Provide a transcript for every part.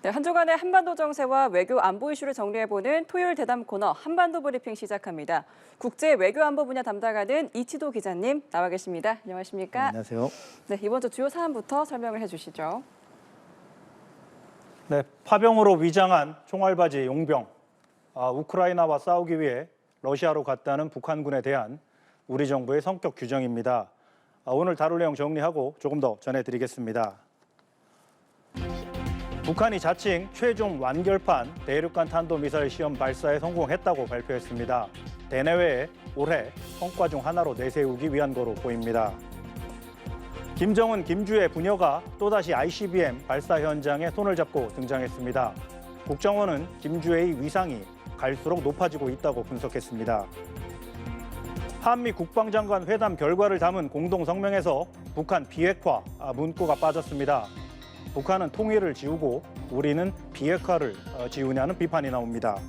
네, 한 주간의 한반도 정세와 외교 안보 이슈를 정리해보는 토요일 대담 코너 한반도 브리핑 시작합니다. 국제 외교 안보 분야 담당하는 이치도 기자님 나와 계십니다. 안녕하십니까? 네, 안녕하세요. 네, 이번 주 주요 사안부터 설명을 해주시죠. 네, 파병으로 위장한 총알바지 용병, 우크라이나와 싸우기 위해 러시아로 갔다는 북한군에 대한 우리 정부의 성격 규정입니다. 오늘 다룰 내용 정리하고 조금 더 전해드리겠습니다. 북한이 자칭 최종 완결판 대륙간 탄도미사일 시험 발사에 성공했다고 발표했습니다. 대내외에 올해 성과 중 하나로 내세우기 위한 거로 보입니다. 김정은, 김주의 부녀가 또다시 ICBM 발사 현장에 손을 잡고 등장했습니다. 국정원은 김주의의 위상이 갈수록 높아지고 있다고 분석했습니다. 한미 국방장관 회담 결과를 담은 공동 성명에서 북한 비핵화 문구가 빠졌습니다. 북한은 통일을 지우고 우리는 비핵화를 지우냐는 비판이 나옵니다.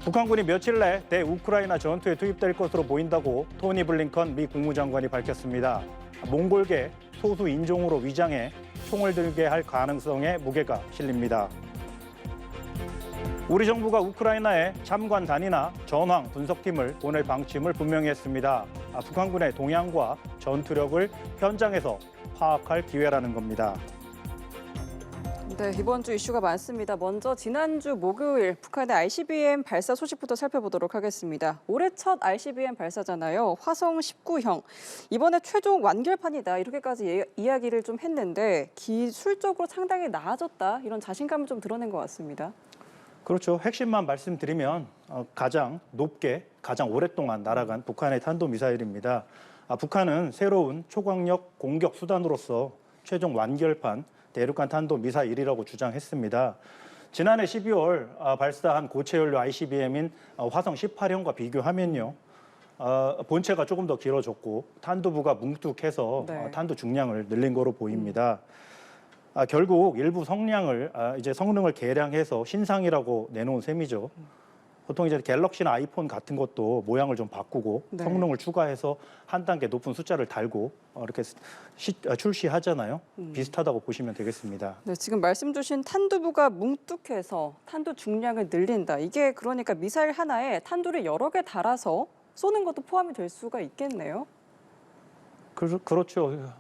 북한군이 며칠 내 대우크라이나 전투에 투입될 것으로 보인다고 토니 블링컨 미 국무장관이 밝혔습니다. 몽골계 소수 인종으로 위장해 총을 들게 할 가능성에 무게가 실립니다. 우리 정부가 우크라이나에 참관단이나 전황 분석팀을 보낼 방침을 분명히 했습니다. 북한군의 동향과 전투력을 현장에서 파악할 기회라는 겁니다. 네, 이번 주 이슈가 많습니다. 먼저 지난주 목요일 북한의 ICBM 발사 소식부터 살펴보도록 하겠습니다. 올해 첫 ICBM 발사잖아요. 화성 19형. 이번에 최종 완결판이다. 이렇게까지 이야기를 좀 했는데 기술적으로 상당히 나아졌다. 이런 자신감을 좀 드러낸 것 같습니다. 그렇죠. 핵심만 말씀드리면 가장 높게 가장 오랫동안 날아간 북한의 탄도미사일입니다. 북한은 새로운 초강력 공격 수단으로서 최종 완결판 대륙간 탄도미사일이라고 주장했습니다. 지난해 12월 발사한 고체 연료 ICBM인 화성 18형과 비교하면요. 본체가 조금 더 길어졌고 탄두부가 뭉툭해서 네. 탄두 중량을 늘린 거로 보입니다. 결국 일부 성능을 개량해서 신상이라고 내놓은 셈이죠. 보통 이제 갤럭시나 아이폰 같은 것도 모양을 좀 바꾸고 네. 성능을 추가해서 한 단계 높은 숫자를 달고 이렇게 출시하잖아요. 비슷하다고 보시면 되겠습니다. 네, 지금 말씀 주신 탄두부가 뭉툭해서 탄두 중량을 늘린다. 이게 그러니까 미사일 하나에 탄두를 여러 개 달아서 쏘는 것도 포함이 될 수가 있겠네요. 그렇죠.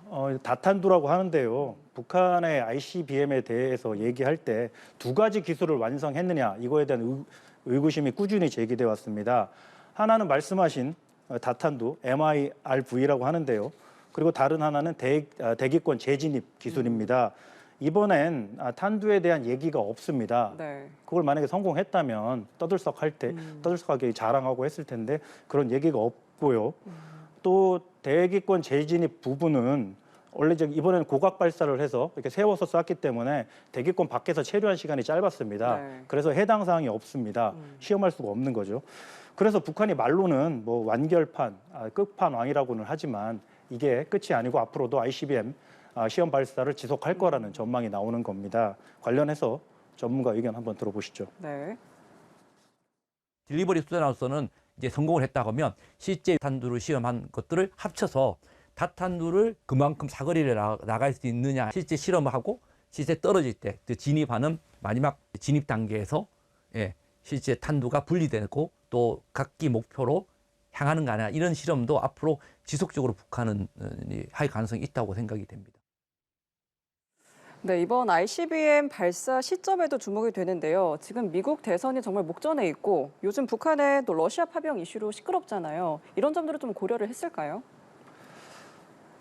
다탄두라고 하는데요. 북한의 ICBM에 대해서 얘기할 때 두 가지 기술을 완성했느냐 이거에 대한 의구심이 꾸준히 제기돼 왔습니다. 하나는 말씀하신 다탄두 MIRV라고 하는데요. 그리고 다른 하나는 대기권 재진입 기술입니다. 이번엔 탄두에 대한 얘기가 없습니다. 네. 그걸 만약에 성공했다면 떠들썩하게 자랑하고 했을 텐데 그런 얘기가 없고요. 또 대기권 재진입 부분은 원래 이번에는 고각 발사를 해서 이렇게 세워서 쐈기 때문에 대기권 밖에서 체류한 시간이 짧았습니다. 네. 그래서 해당 사항이 없습니다. 시험할 수가 없는 거죠. 그래서 북한이 말로는 뭐 완결판, 끝판왕이라고는 하지만 이게 끝이 아니고 앞으로도 ICBM 시험 발사를 지속할 거라는 전망이 나오는 겁니다. 관련해서 전문가 의견 한번 들어보시죠. 네. 딜리버리 수단으로서는 이제 성공을 했다고 하면 실제 탄두를 시험한 것들을 합쳐서 다탄두를 그만큼 사거리를 나갈 수 있느냐 실제 실험을 하고 실제 떨어질 때 진입하는 마지막 진입 단계에서 실제 탄두가 분리되고 또 각기 목표로 향하는 거 아니야 이런 실험도 앞으로 지속적으로 북한은 할 가능성이 있다고 생각이 됩니다. 네, 이번 ICBM 발사 시점에도 주목이 되는데요. 지금 미국 대선이 정말 목전에 있고 요즘 북한의 또 러시아 파병 이슈로 시끄럽잖아요. 이런 점들을 좀 고려를 했을까요?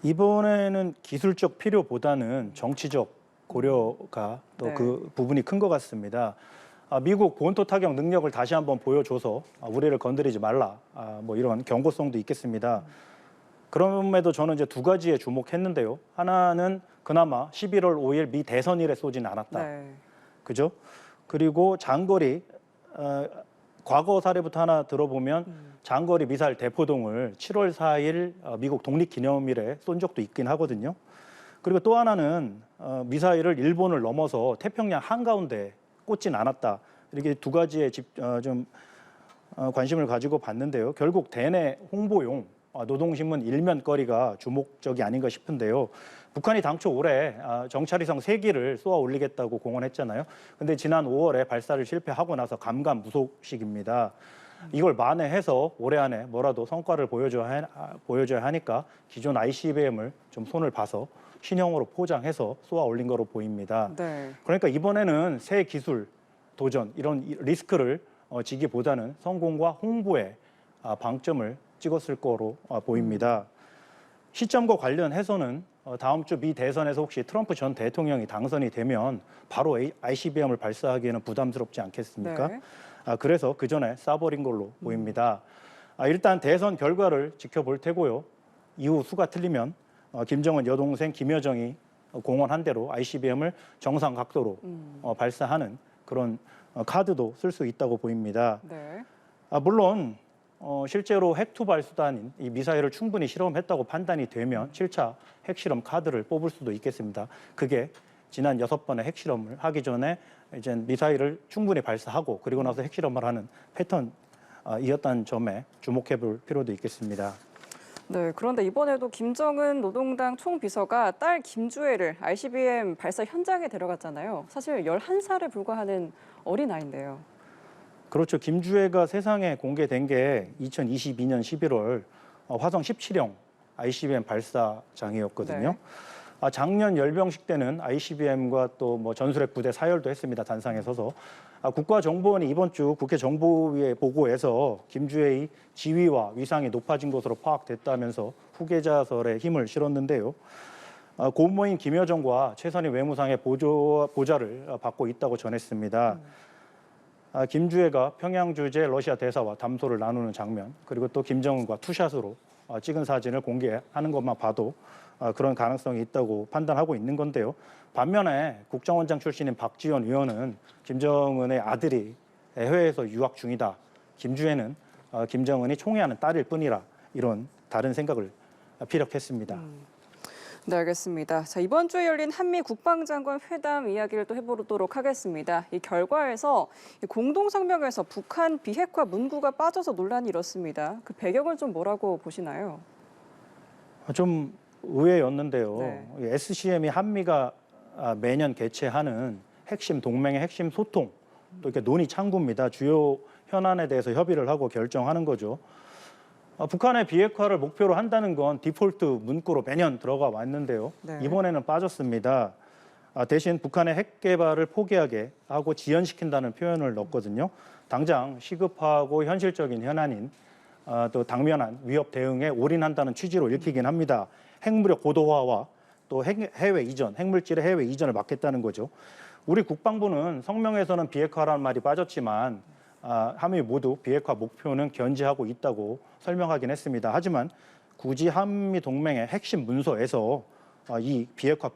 이번에는 기술적 필요보다는 정치적 고려가 또 그 부분이 큰 것 같습니다. 미국 본토 타격 능력을 다시 한번 보여줘서 우리를 건드리지 말라 뭐 이런 경고성도 있겠습니다. 그럼에도 저는 이제 두 가지에 주목했는데요. 하나는 그나마 11월 5일 미 대선일에 쏘진 않았다. 네. 그죠? 그리고 장거리 과거 사례부터 하나 들어보면 장거리 미사일 대포동을 7월 4일 미국 독립기념일에 쏜 적도 있긴 하거든요. 그리고 또 하나는 미사일을 일본을 넘어서 태평양 한가운데 꽂진 않았다. 이렇게 두 가지에 좀 관심을 가지고 봤는데요. 결국 대내 홍보용 노동신문 일면거리가 주목적이 아닌가 싶은데요. 북한이 당초 올해 정찰위성 3기를 쏘아 올리겠다고 공언했잖아요. 근데 지난 5월에 발사를 실패하고 나서 감감무소식입니다. 이걸 만회해서 올해 안에 뭐라도 성과를 보여줘야 하니까 기존 ICBM을 좀 손을 봐서 신형으로 포장해서 쏘아 올린 거로 보입니다. 네. 그러니까 이번에는 새 기술 도전 이런 리스크를 지기보다는 성공과 홍보에 방점을 찍었을 거로 보입니다. 시점과 관련해서는 다음 주 미 대선에서 혹시 트럼프 전 대통령이 당선이 되면 바로 ICBM을 발사하기에는 부담스럽지 않겠습니까? 네. 그래서 그 전에 쏴버린 걸로 보입니다. 일단 대선 결과를 지켜볼 테고요. 이후 수가 틀리면 김정은 여동생 김여정이 공언한 대로 ICBM을 정상 각도로 발사하는 그런 카드도 쓸 수 있다고 보입니다. 네. 물론 실제로 핵투발 수단인 이 미사일을 충분히 실험했다고 판단이 되면 7차 핵실험 카드를 뽑을 수도 있겠습니다. 그게 지난 6번의 핵실험을 하기 전에 이제 미사일을 충분히 발사하고 그리고 나서 핵실험을 하는 패턴이었다는 점에 주목해 볼 필요도 있겠습니다. 네, 그런데 이번에도 김정은 노동당 총비서가 딸 김주애를 ICBM 발사 현장에 데려갔잖아요. 사실 11살에 불과하는 어린아이인데요. 그렇죠. 김주애가 세상에 공개된 게 2022년 11월 화성 17형 ICBM 발사장이었거든요. 네. 작년 열병식 때는 ICBM과 또 뭐 전술핵 부대 사열도 했습니다. 단상에 서서. 국가정보원이 이번 주 국회 정보위에 보고에서 김주애의 지위와 위상이 높아진 것으로 파악됐다면서 후계자설에 힘을 실었는데요. 고모인 김여정과 최선희 외무상의 보좌를 받고 있다고 전했습니다. 김주애가 평양 주재 러시아 대사와 담소를 나누는 장면, 그리고 또 김정은과 투샷으로 찍은 사진을 공개하는 것만 봐도 그런 가능성이 있다고 판단하고 있는 건데요. 반면에 국정원장 출신인 박지원 의원은 김정은의 아들이 해외에서 유학 중이다. 김주애는 김정은이 총애하는 딸일 뿐이라 이런 다른 생각을 피력했습니다. 네, 알겠습니다. 자, 이번 주에 열린 한미 국방장관 회담 이야기를 또 해보도록 하겠습니다. 이 결과에서 공동 성명에서 북한 비핵화 문구가 빠져서 논란이 일었습니다. 그 배경은 좀 뭐라고 보시나요? 좀 의외였는데요. 네. SCM이 한미가 매년 개최하는 핵심 동맹의 핵심 소통, 또 이렇게 논의 창구입니다. 주요 현안에 대해서 협의를 하고 결정하는 거죠. 북한의 비핵화를 목표로 한다는 건 디폴트 문구로 매년 들어가 왔는데요. 네. 이번에는 빠졌습니다. 대신 북한의 핵 개발을 포기하게 하고 지연시킨다는 표현을 넣었거든요. 당장 시급하고 현실적인 현안인 또 당면한 위협 대응에 올인한다는 취지로 읽히긴 합니다. 핵무력 고도화와 또 해외 이전, 핵물질의 해외 이전을 막겠다는 거죠. 우리 국방부는 성명에서는 비핵화라는 말이 빠졌지만 한미 모두 비핵화 목표는 견지하고 있다고 설명하긴 했습니다. 하지만 굳이 한미 동맹의 핵심 문서에서 이 비핵화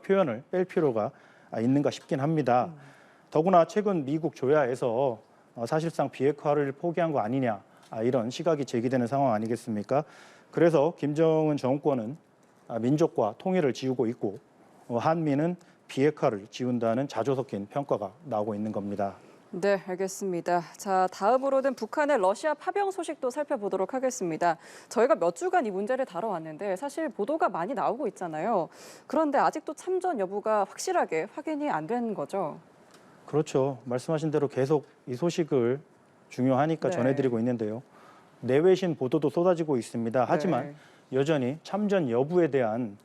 표현을 뺄 필요가 있는가 싶긴 합니다. 더구나 최근 미국 조야에서 사실상 비핵화를 포기한 거 아니냐 이런 시각이 제기되는 상황 아니겠습니까? 그래서 김정은 정권은 민족과 통일을 지우고 있고 한미는 비핵화를 지운다는 자조 섞인 평가가 나오고 있는 겁니다. 네, 알겠습니다. 자, 다음으로는 북한의 러시아 파병 소식도 살펴보도록 하겠습니다. 저희가 몇 주간 이 문제를 다뤄왔는데 사실 보도가 많이 나오고 있잖아요. 그런데 아직도 참전 여부가 확실하게 확인이 안 된 거죠. 그렇죠. 말씀하신 대로 계속 이 소식을 중요하니까 네. 전해드리고 있는데요. 내외신 보도도 쏟아지고 있습니다. 하지만 여전히 참전 여부에 대한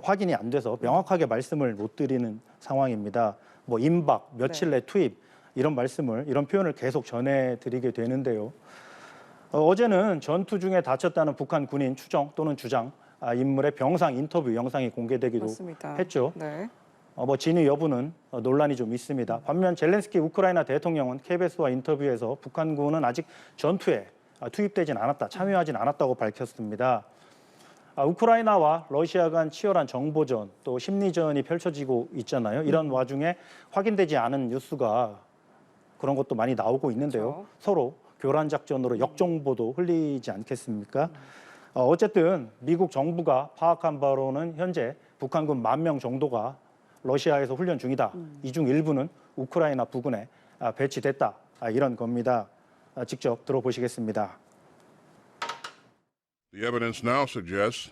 확인이 안 돼서 명확하게 말씀을 못 드리는 상황입니다. 뭐 임박, 며칠 내 투입 이런 표현을 계속 전해드리게 되는데요. 어제는 전투 중에 다쳤다는 북한 군인 추정 또는 주장 인물의 병상 인터뷰 영상이 공개되기도 맞습니다. 했죠. 네. 진위 여부는 논란이 좀 있습니다. 반면 젤렌스키 우크라이나 대통령은 KBS와 인터뷰에서 북한군은 아직 전투에 투입되진 않았다, 참여하진 않았다고 밝혔습니다. 우크라이나와 러시아 간 치열한 정보전 또 심리전이 펼쳐지고 있잖아요. 이런 와중에 확인되지 않은 뉴스가 그런 것도 많이 나오고 있는데요. 그렇죠. 서로 교란 작전으로 역정보도 흘리지 않겠습니까? 어쨌든 미국 정부가 파악한 바로는 현재 북한군 10,000명 정도가 러시아에서 훈련 중이다. 이 중 일부는 우크라이나 부근에 배치됐다. 이런 겁니다. 직접 들어보시겠습니다. The evidence now suggests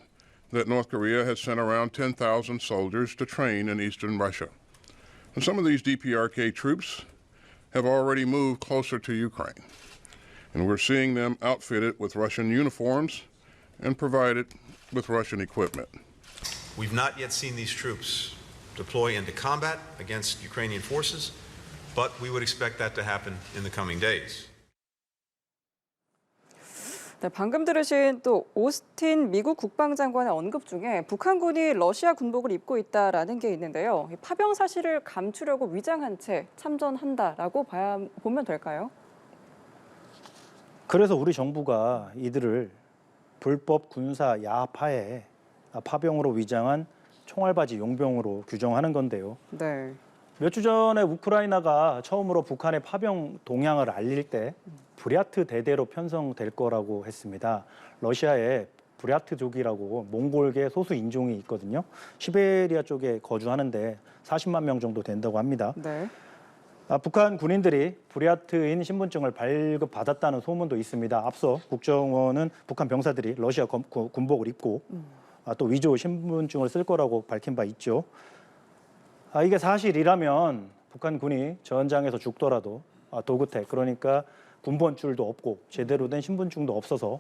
that North Korea has sent around 10,000 soldiers to train in eastern Russia. And some of these DPRK troops have already moved closer to Ukraine. And we're seeing them outfitted with Russian uniforms and provided with Russian equipment. We've not yet seen these troops deploy into combat against Ukrainian forces, but we would expect that to happen in the coming days. 네, 방금 들으신 또 오스틴 미국 국방장관의 언급 중에 북한군이 러시아 군복을 입고 있다라는 게 있는데요. 이 파병 사실을 감추려고 위장한 채 참전한다라고 보면 될까요? 그래서 우리 정부가 이들을 불법 군사 야합하에 파병으로 위장한 총알바지 용병으로 규정하는 건데요. 네. 몇 주 전에 우크라이나가 처음으로 북한의 파병 동향을 알릴 때 부랴트 대대로 편성될 거라고 했습니다. 러시아에 부랴트족이라고 몽골계 소수 인종이 있거든요. 시베리아 쪽에 거주하는데 40만 명 정도 된다고 합니다. 네. 북한 군인들이 부랴트인 신분증을 발급받았다는 소문도 있습니다. 앞서 국정원은 북한 병사들이 러시아 군복을 입고 또 위조 신분증을 쓸 거라고 밝힌 바 있죠. 이게 사실이라면 북한 군이 전장에서 죽더라도 도그택, 그러니까 군번줄도 없고 제대로 된 신분증도 없어서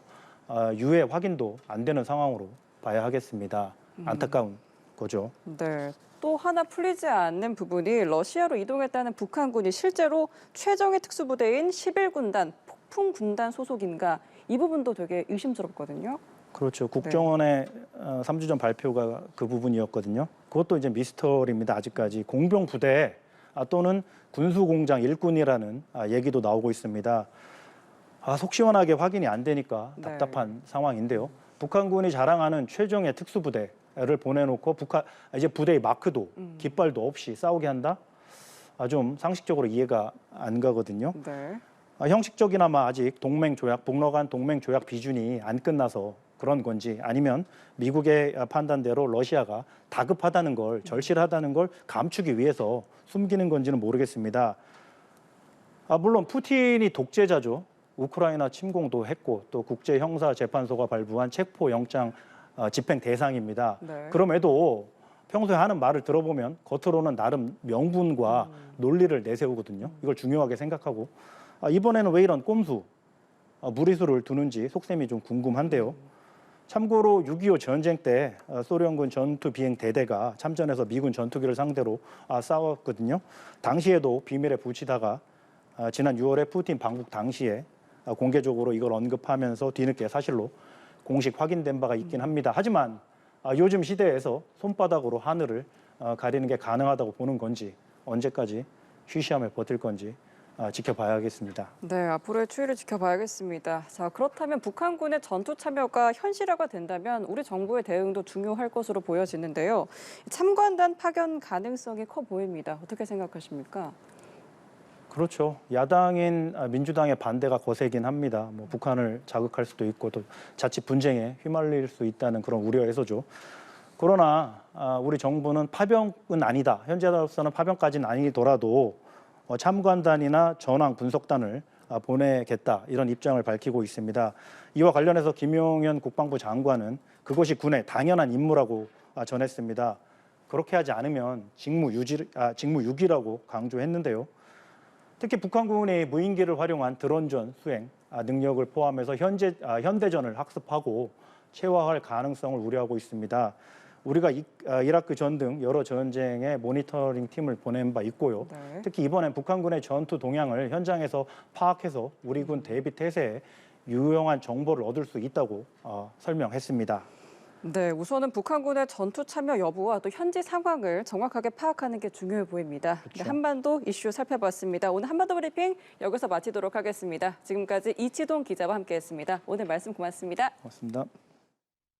유해 확인도 안 되는 상황으로 봐야 하겠습니다. 안타까운 거죠. 네. 또 하나 풀리지 않는 부분이 러시아로 이동했다는 북한군이 실제로 최정예 특수부대인 11군단 폭풍군단 소속인가, 이 부분도 되게 의심스럽거든요. 그렇죠. 국정원의 3주 전 발표가 그 부분이었거든요. 그것도 이제 미스터리입니다. 아직까지 공병 부대 또는 군수공장 일꾼이라는 얘기도 나오고 있습니다. 속 시원하게 확인이 안 되니까 답답한 상황인데요. 북한군이 자랑하는 최정예 특수부대를 보내놓고 이제 부대의 마크도 깃발도 없이 싸우게 한다? 좀 상식적으로 이해가 안 가거든요. 네. 형식적이나마 아직 북러 간 동맹 조약 비준이 안 끝나서 그런 건지, 아니면 미국의 판단대로 러시아가 다급하다는 걸, 절실하다는 걸 감추기 위해서 숨기는 건지는 모르겠습니다. 물론 푸틴이 독재자죠. 우크라이나 침공도 했고 또 국제형사재판소가 발부한 체포 영장 집행 대상입니다. 네. 그럼에도 평소에 하는 말을 들어보면 겉으로는 나름 명분과 논리를 내세우거든요. 이걸 중요하게 생각하고 이번에는 왜 이런 꼼수, 무리수를 두는지 속셈이 좀 궁금한데요. 참고로 6.25 전쟁 때 소련군 전투 비행 대대가 참전해서 미군 전투기를 상대로 싸웠거든요. 당시에도 비밀에 붙이다가 지난 6월에 푸틴 방북 당시에 공개적으로 이걸 언급하면서 뒤늦게 사실로 공식 확인된 바가 있긴 합니다. 하지만 요즘 시대에서 손바닥으로 하늘을 가리는 게 가능하다고 보는 건지, 언제까지 쉬쉬하며 버틸 건지 지켜봐야겠습니다. 네, 앞으로의 추이를 지켜봐야겠습니다. 자, 그렇다면 북한군의 전투 참여가 현실화가 된다면 우리 정부의 대응도 중요할 것으로 보여지는데요. 참관단 파견 가능성이 커 보입니다. 어떻게 생각하십니까? 그렇죠. 야당인 민주당의 반대가 거세긴 합니다. 북한을 자극할 수도 있고 또 자칫 분쟁에 휘말릴 수 있다는 그런 우려에서죠. 그러나 우리 정부는 파병은 아니다. 현재로서는 파병까지는 아니더라도 참관단이나 전황 분석단을 보내겠다, 이런 입장을 밝히고 있습니다. 이와 관련해서 김용현 국방부 장관은 그것이 군의 당연한 임무라고 전했습니다. 그렇게 하지 않으면 직무유기라고 강조했는데요. 특히 북한군이 무인기를 활용한 드론전 수행 능력을 포함해서 현대전을 학습하고 체화할 가능성을 우려하고 있습니다. 우리가 이라크 전 등 여러 전쟁에 모니터링 팀을 보낸 바 있고요. 네. 특히 이번엔 북한군의 전투 동향을 현장에서 파악해서 우리 군 대비 태세에 유용한 정보를 얻을 수 있다고 설명했습니다. 네, 우선은 북한군의 전투 참여 여부와 또 현지 상황을 정확하게 파악하는 게 중요해 보입니다. 그렇죠. 네, 한반도 이슈 살펴봤습니다. 오늘 한반도 브리핑 여기서 마치도록 하겠습니다. 지금까지 이치동 기자와 함께했습니다. 오늘 말씀 고맙습니다. 고맙습니다.